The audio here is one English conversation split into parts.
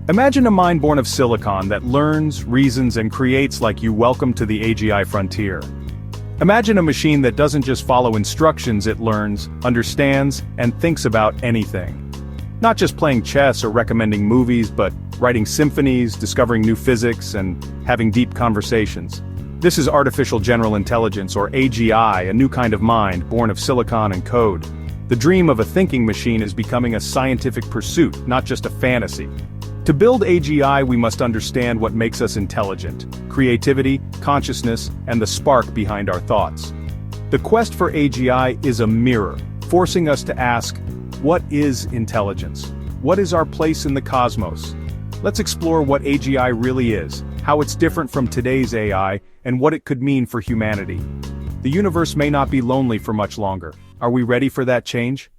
Imagine a mind born of silicon that learns, reasons, and creates like you. Welcome to the AGI frontier. Imagine a machine that doesn't just follow instructions, it learns, understands, and thinks about anything. Not just playing chess or recommending movies, but writing symphonies, discovering new physics, and having deep conversations. This is artificial general intelligence, or AGI, a new kind of mind, born of silicon and code. The dream of a thinking machine is becoming a scientific pursuit, not just a fantasy. To build AGI, we must understand what makes us intelligent: creativity, consciousness, and the spark behind our thoughts. The quest for AGI is a mirror, forcing us to ask, what is intelligence? What is our place in the cosmos? Let's explore what AGI really is, how it's different from today's AI, and what it could mean for humanity. The universe may not be lonely for much longer. Are we ready for that change?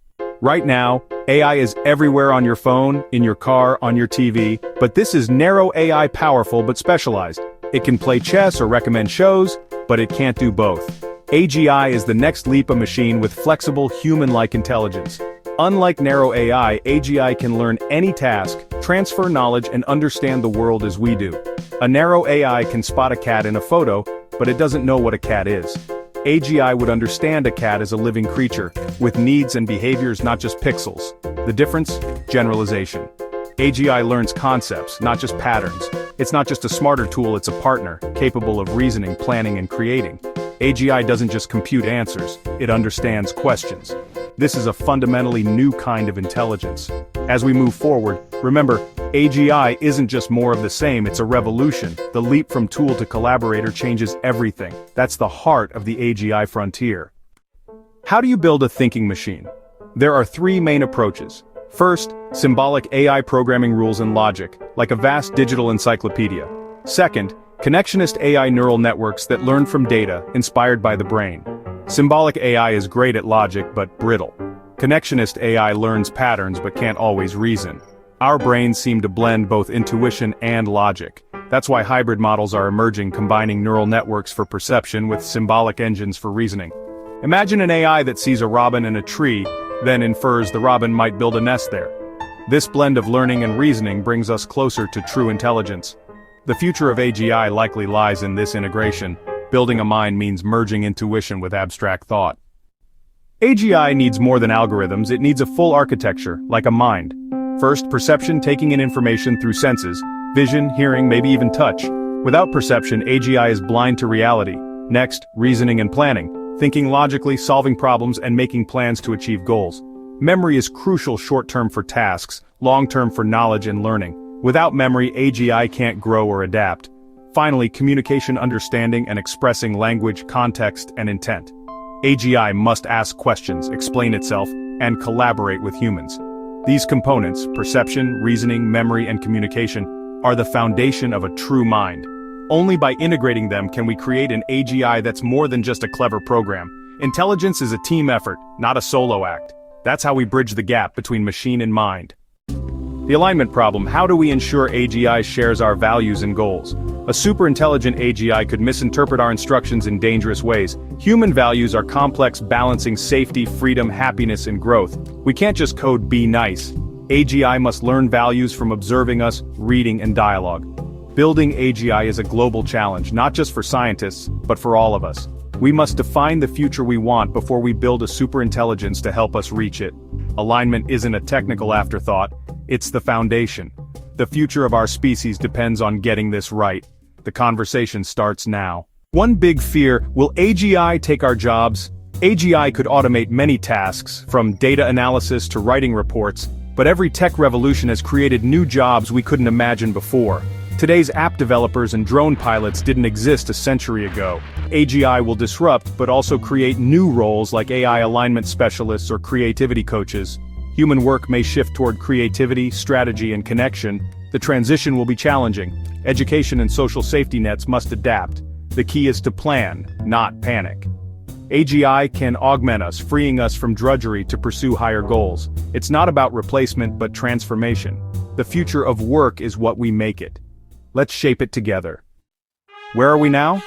Right now, AI is everywhere: on your phone, in your car, on your TV, but this is narrow AI, powerful but specialized. It can play chess or recommend shows, but it can't do both. AGI is the next leap, a machine with flexible, human-like intelligence. Unlike narrow AI, AGI can learn any task, transfer knowledge, and understand the world as we do. A narrow AI can spot a cat in a photo, but it doesn't know what a cat is. AGI would understand a cat as a living creature, with needs and behaviors, not just pixels. The difference? Generalization. AGI learns concepts, not just patterns. It's not just a smarter tool, it's a partner, capable of reasoning, planning, and creating. AGI doesn't just compute answers, it understands questions. This is a fundamentally new kind of intelligence. As we move forward, remember, AGI isn't just more of the same, it's a revolution. The leap from tool to collaborator changes everything. That's the heart of the AGI frontier. How do you build a thinking machine? There are three main approaches. First, symbolic AI programming rules and logic, like a vast digital encyclopedia. Second, connectionist AI neural networks that learn from data, inspired by the brain. Symbolic AI is great at logic, but brittle. Connectionist AI learns patterns but can't always reason. Our brains seem to blend both intuition and logic. That's why hybrid models are emerging, combining neural networks for perception with symbolic engines for reasoning. Imagine an AI that sees a robin in a tree, then infers the robin might build a nest there. This blend of learning and reasoning brings us closer to true intelligence. The future of AGI likely lies in this integration. Building a mind means merging intuition with abstract thought. AGI needs more than algorithms, it needs a full architecture, like a mind. First, perception, taking in information through senses, vision, hearing, maybe even touch. Without perception, AGI is blind to reality. Next, reasoning and planning, thinking logically, solving problems, and making plans to achieve goals. Memory is crucial, short-term for tasks, long-term for knowledge and learning. Without memory, AGI can't grow or adapt. Finally, communication, understanding and expressing language, context, and intent. AGI must ask questions, explain itself, and collaborate with humans. These components, perception, reasoning, memory, and communication, are the foundation of a true mind. Only by integrating them can we create an AGI that's more than just a clever program. Intelligence is a team effort, not a solo act. That's how we bridge the gap between machine and mind. The alignment problem: how do we ensure AGI shares our values and goals? A super-intelligent AGI could misinterpret our instructions in dangerous ways. Human values are complex, balancing safety, freedom, happiness, and growth. We can't just code "be nice." AGI must learn values from observing us, reading, and dialogue. Building AGI is a global challenge, not just for scientists, but for all of us. We must define the future we want before we build a superintelligence to help us reach it. Alignment isn't a technical afterthought, it's the foundation. The future of our species depends on getting this right. The conversation starts now. One big fear: will AGI take our jobs? AGI could automate many tasks, from data analysis to writing reports, but every tech revolution has created new jobs we couldn't imagine before. Today's app developers and drone pilots didn't exist a century ago. AGI will disrupt, but also create new roles like AI alignment specialists or creativity coaches. Human work may shift toward creativity, strategy, and connection. The transition will be challenging. Education and social safety nets must adapt. The key is to plan, not panic. AGI can augment us, freeing us from drudgery to pursue higher goals. It's not about replacement, but transformation. The future of work is what we make it. Let's shape it together. Where are we now?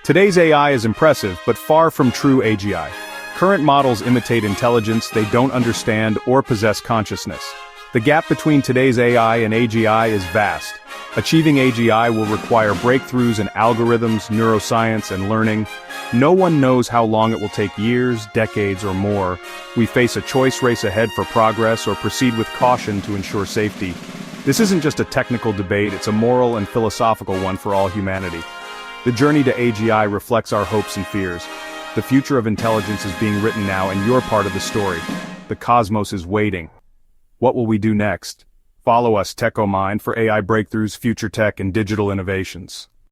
Today's AI is impressive, but far from true AGI. Current models imitate intelligence, they don't understand or possess consciousness. The gap between today's AI and AGI is vast. Achieving AGI will require breakthroughs in algorithms, neuroscience, and learning. No one knows how long it will take: years, decades, or more. We face a choice race ahead for progress or proceed with caution to ensure safety. This isn't just a technical debate, it's a moral and philosophical one for all humanity. The journey to AGI reflects our hopes and fears. The future of intelligence is being written now, and you're part of the story. The cosmos is waiting. What will we do next? Follow us, TekkoMind, for AI breakthroughs, future tech, and digital innovations.